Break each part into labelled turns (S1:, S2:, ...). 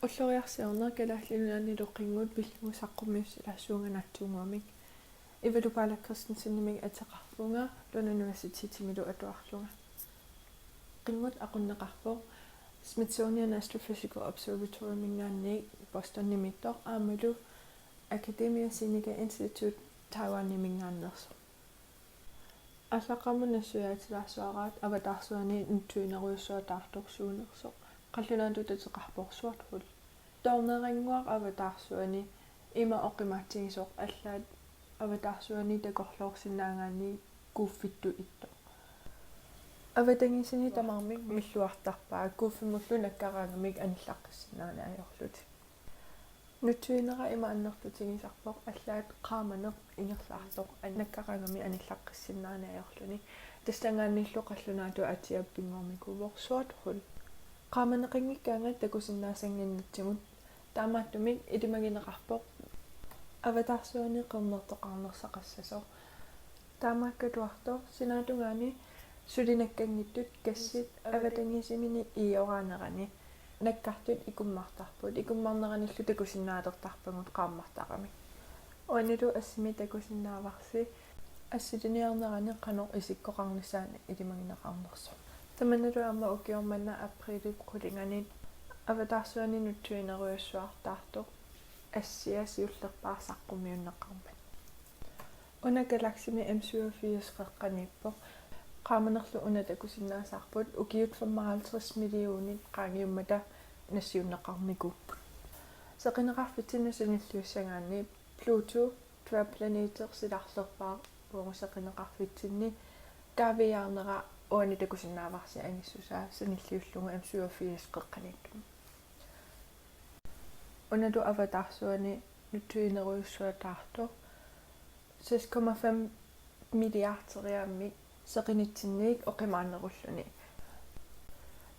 S1: уллориарсиорнер калааллинуани лоқингут пиллугусаққумиуссилаассуунганаатсуунгуамик ивалупаала кристенсеннимиг атеқарфунга луна университетимилу атуарлунга қингут ақуннеқарфоо Smithsonian Astrophysical Observatory мингаанни Boston-нимиттоқ аамалу Academia Sinica Institute Taiwan-ни мингааннерсо аллаққамунассуяатилаарсуараат аватаарсуани нутсуинеруйуссуа таарторсуунерсо қаллунаату татеқарпорсуат хул тоорнерангуақ аватаарсуани има оқимаатсигисоқ аллаат аватаарсуани такорлоорсинаагаани кууффитту итто аватангисини тамармик миллуартарпаа кууффимуллу наккараангамик аниллаққиссинаана аёрлут нутсуинера има аннертутигисарпоқ аллаат qaamaneq ингерлаартоқ аннаккараангами аниллаққиссинаана аёрлуни тастангаанниллу қаллунаату атиаппингуармикувоқ суат хул qaamaneqinngikkaanga такусиннаасангиннатсигут таамааттумик илимагинеқарпоқ аватаарсуани қернертоқарнерсақассасо таамааккатуартоо синаатунгаани сулинаккангиттут кассит аватангисимини иораанерани наккартут икуммартарпут икуммарнераниллу такусиннаалертарпагут qaamмартарами оанилу ассими такусиннааварси ассилиниарнерани қанор исиккоқарнissaани илимагинеқарнерсо таманалу аама укиорманна априлит қулинганит аватаарсуани нутсуинеруйуссуартаартоқ ассиасиуллерпаарсаққумиуннеқармат уна галаксими M87 қеққаниппоқ qaamanerlu una takusиннаасаарпут укиут 55 миллионит qaangiummata нассиуннеқармикууппут сеқинеқарфитсина саниллуиссагаани Pluto Traplaneter силарлерпаа уорусеқинеқарфитсинни кавиаарнера уани такусиннааварси ангиссусаа саниллиуллугу M87 қеққаниттум уналу аватаарсуани нутсуинеруйуссуатаарто 6,5 миллиартериаммик сеқинитсинниик оқимаанеруллуни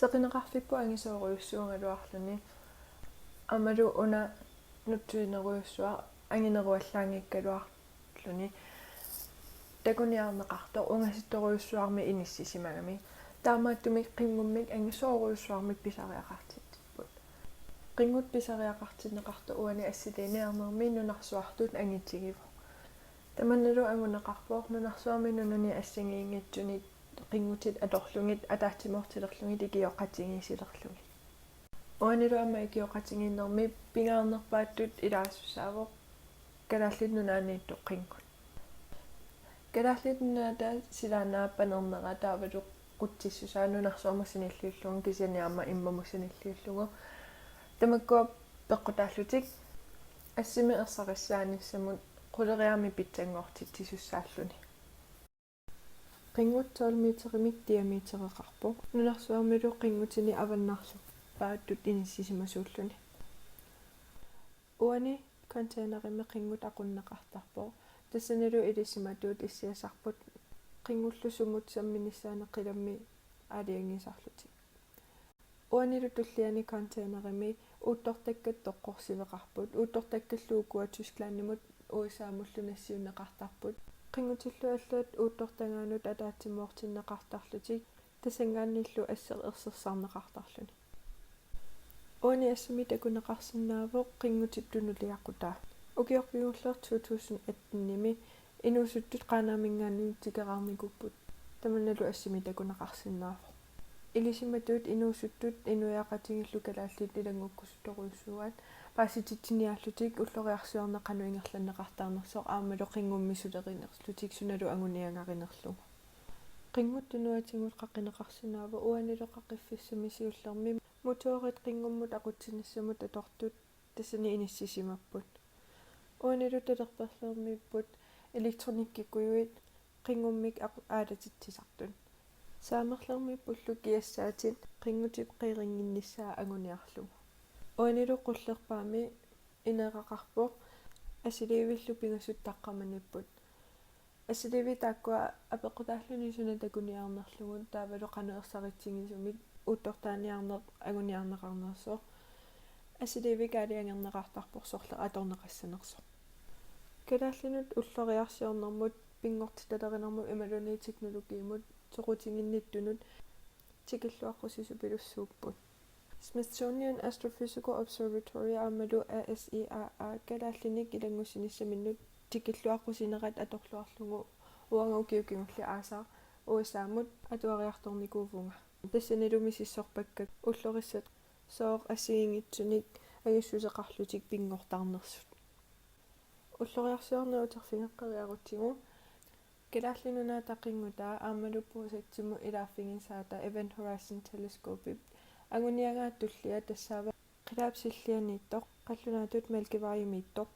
S1: сеқинеқарфиппу ангисооруйуссуунгалуарлуни амалу уна нутсуинеруйуссуа ангинеруаллаангиккалуарлуни такуниарнеқарто унгаситторуйуссуарми иниссисимагами таамааттумик қингуммик ангисооруйуссуармик писариақартитпут қингут писариақартинеқарто уани ассилиниарнерми нунарсуартут ангитсигиво таманалу ангунеқарпоо нунарсуарми нунани ассангиингитсуни қингутит аторлугит атаатсимортилерлугит икиоқатингисилерлуги уанилу ама икиоқатингиннерми пингаарнерпааттут илаассусаавоо калааллит нунааниитту қингут калааллит нунаата силаанааппанернера таавалу қутсиссусаа нунарсуарма синиллиуллугу кисианиарма иммаму синиллиуллугу тамаккуа пеққутааллутик ассими ерсариссааниссамут quleriarmi pitsangoortit tisussaalluni qingut 12 meterimik diametereqarpo nunarsuarmilu qingutini avannaarlu paattut inissisimasuulluni uani containerimi qingut aqunneqartarpo tassanilu ilissimatuut issiasarput qingullu sumut samminissaane aaliangisarluti uanilu tulliani containerimi uuttortakkat toqqorsiveqarput uuttortakkalluukua Tysklandnimut уисаамуллу нассиунеқартарпут қингутиллу аллаат уутторtangaanут атаатсимуортиннеқартарлутик тасангаанниллу ассер ерсерсарнеқартарлуни уани ассами такунеқарсинаавоо қингутиттунулиаққутаа укиорпигуллер 2018-ними инуусуттут қаанаамингаанни тикераармикуппут таманалу ассами такунеқарсинаавоо илисиматуут инуусуттут инуяақатигиллу калааллит илангуккусторуйуссуаат паасититсиниааллутик уллориарсуарнеқануингерланнеқартаарнерсоо аамалу қингуммисулеринерлутик суналу агуниангаринерлугу қингут тунуатингут қаққинеқарсинаава уанилу қаққиффиссамисиуллерми моторит қингуммут ақутсинассамут атортут тассани иниссисимаппут уанилу талерперлермиппут электрониккикуюит қингуммик аалатитсисартун саамерлерми пуллу киассаатит қингутип қирингинниссаа агуниарлугу уанилу қуллерпаами инеқақарпо асиливиллу пингасуттаққаманиппут асиливи тааккуа апеқутааллуни суна такуниарнерлугун таавалу қанеерсаритсигисумик уттортааниарнеқ агуниарнеқарнерсоо асиливи каалиангернеқартарпорсорле аторнеқассанерсо калааллинут уллориарсиорнэрмут пингортиталеринэрмут ималуни технологиимут соқутингинниттунут тикиллуаққусису пилуссууппут Smithsonian Astrophysical Observatory aamalu ASIAA kalaallinik ilangusinissaminnut tikilluaqqusinerat atorluarlugu uangaukiukingulli aasaa uissaamut atuariartornikuuvunga тассанилумисиссорпаккак уллорissat соор ассигингитсуник агиссусеқарлутик пингортаарнерсут уллориарсиорнаа утерфингеққариарутсигу килааллинунаа тақингутаа аамалуппуусатсиму илаарфигинсаата Event Horizon Telescope агуниагаат туллиа тассаава қилаапсиллианииттоқ қаллунаатут малкивариумииттоқ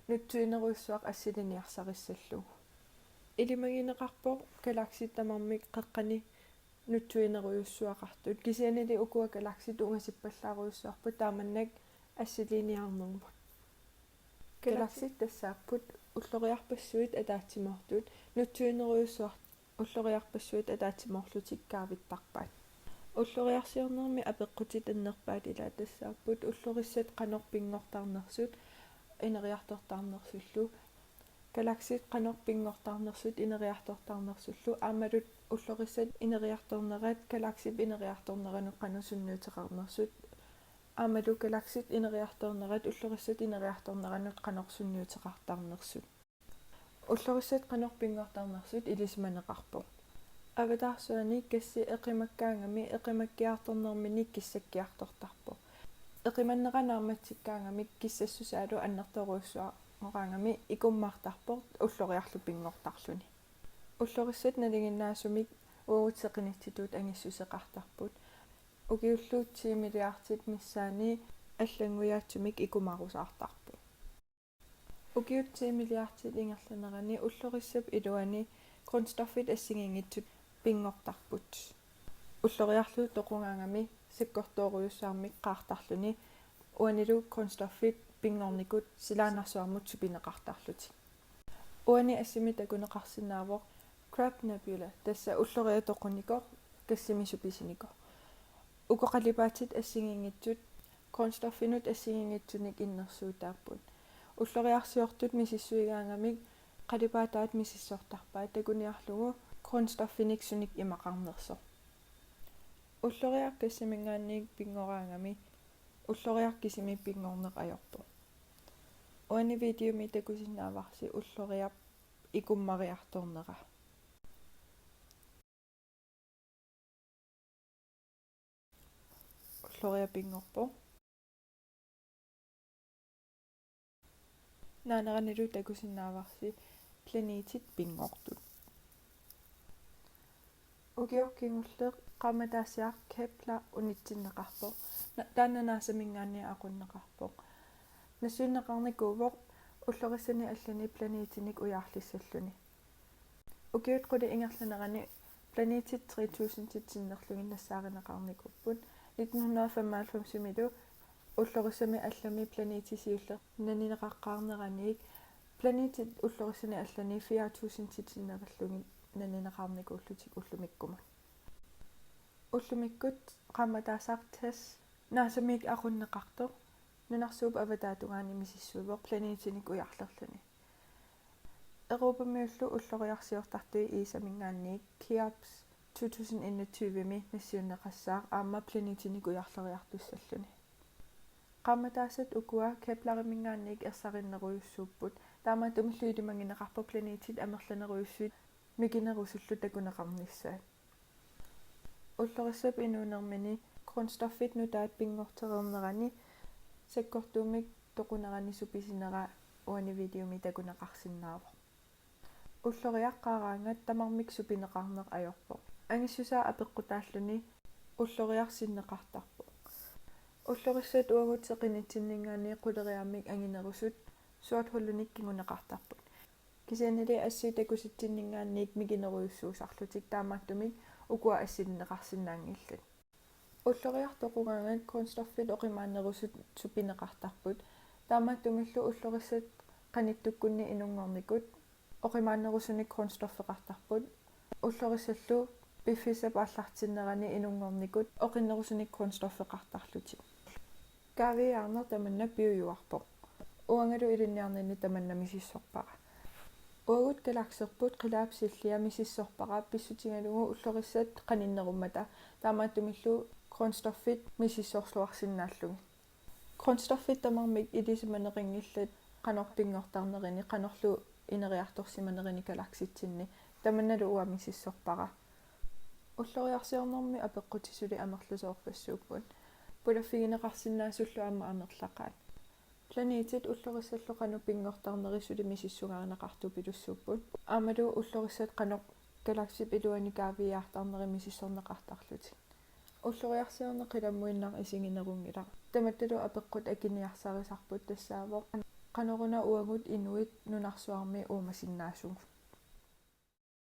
S1: нутсуинеруйссуақ ассилиниарсариссаллу илимагинеқарпоқ галаксит тамармик қеққани нутсуинеруйуссуақартут кисианили укуа галаксит унгасиппаллааруйуссуарпут тааманнак ассилиниарнермут галаксит тассааппут уллориарпассуит атаатсимортут нутсуинеруйуссуар уллориарпассуит атаатсиморлутиккаавиттарпаат уллориарсиорнерми апеққутит аннерпаат ила тассааппут уллориссат қанорпингортаарнерсут инериартортаарнерсуллу галаксит qanорпингортаарнерсут инериартортаарнерсуллу аамалут уллорissat инериарторнерат галаксип инериарторнеранут qanussunniuteqarnersut аамалу галаксит инериарторнерат уллорissat инериарторнеранут qanорsunniuteqartarnersut уллорissat qanорпингортаарнерсут илисманеқарпо аватаарсуани касси эқимаккаангами эқимаккиарторнермини киссаккиартортарпо эқиманнеранааматсиккаангами киссассусаалу аннерторуйссуа мораангами икуммартарпо уллориарлу пингортарлуни уллорissat налигиннаасумик уутсеқинитситуут ангиссусеқартарпут угиуллуут 10 миллиардит миссаани аллангуяатсумик икумарусаартарпу угиут 10 миллиардит ингерланерани уллорissap илуани grundstoffit ассигингитсут пингортарпут уллориарлу тоқунгаангами саккортооруйуссаармик qaartarluni уанилу grundstoffit пингорникут силаанарсуармут супинеқартарлути уани ассими такунеқарсинаавоқ Crab Nebula тасса уллориатоқуникоқ кассимисуписинико укоқалипаатит ассигингитсут grundstoffинут ассигингитсуник иннерсуутааппут уллориарсиортут мисиссуигаангамик қалипаатаат мисиссортарпаа такуниарлугу grundstoffinik суник имақарнерсо уллориар кассимингаанник пингораангами уллориар кисими пингорнеқ ajorpo уани видеоми такусиннааварси уллориар икуммариарторнера уллориа пингорпо наанеранилу такусиннааварси планетит пингортут угиоркингуллеқ qamataasiaq Kepler унитсиннеқарпо тааннанаасамингаани aqunneqarpo насуиннеқарникуувоқ уллорissani аллани планетиник уяарлиссаллуни угиут қули ингерланерани планетит 3000 титсиннерлугин нассааринеқарникуппут 1995 сумилу уллорissami аллами планетисиулле нанинеқаққарнераник планетит уллорissani аллани 4000 титсиннериллугин нанинеқарникууллутик уллумиккума уллумиккут qamataasaq tas naasамик aqunneqarto нунарсууп аватаатунгаани мисиссуивоқ планетиник уярлерлуни Европамиуллу уллориарсиортартуи иисамингаанниик Keops 2021ми нассиуннеқассаар аама планетиник уярлериартуссаллуни qamataasat ukua Kepler-мингаанниик ерсариннеруйуссууппут таама тумиллуилимагинеқарпо планетит амерланеруйуссуит микинерусуллу такунеқарниссаат уллорissap инуунермини grundstoffit нутаат пингортерернерани саккортуумик тоқунерани суписинера уани видеоми такунеқарсинаава уллориаққаараангат тамармик супинеқарнеқ ajorpo ангиссусаа апеққутааллуни уллориарсиннеқартарпо уллорissat уагутсеқинитсиннингаани қулериармик ангинерусут суатхуллуник кигунеқартарпут кисианили асси такуситсиннингаанниик микинеруйуссуусарлутик таамааттумик укуа ассиннеқарсинаангиллат уллориартоқугаангат grundstoffit оқимаанерусут супинеқартарпут таамааттумиллу уллорissat қаниттуккунни инунгорникут оқимаанерусуник grundstoffеқартарпут уллорissаллу пиффисап ааллартиннерани инунгорникут оқиннерусуник grundstoffеқартарлутик кавиаарнер таманна пиуюарпоқ уангалу илинниарнини таманна мисиссорпара уагут галаксерпут қилаапсиллиа мисиссорпара писсутингалугу уллорissat qaninnеруммата таамааттумиллу grundstoffit misissorluarsinnaallуги grundstoffit tamarmik ilisimaneringillat qanorpingortarnerini qanorlu ineriartorsimanerini galaksitsinni tamannalu uamisissorpara ulloriarsiornermi apeqqutisuli amerlusoorpassuuppuat pulaffigineqarsinnaasullu amma amerlaqaat planeetit ullorisallu qanu pingortarnerisuli misissugarinaqartupilussuupput aamalu ullorissat qanoq galaksip iluanikaaviaartarneri misissorneqartarluti ulloriarsiorne qilammuinnar isinginerungila tamattalu apeqqut akiniarsarisarput tassaavoq qanoruna uagut inuit nunarsuarmi uumasinnaassung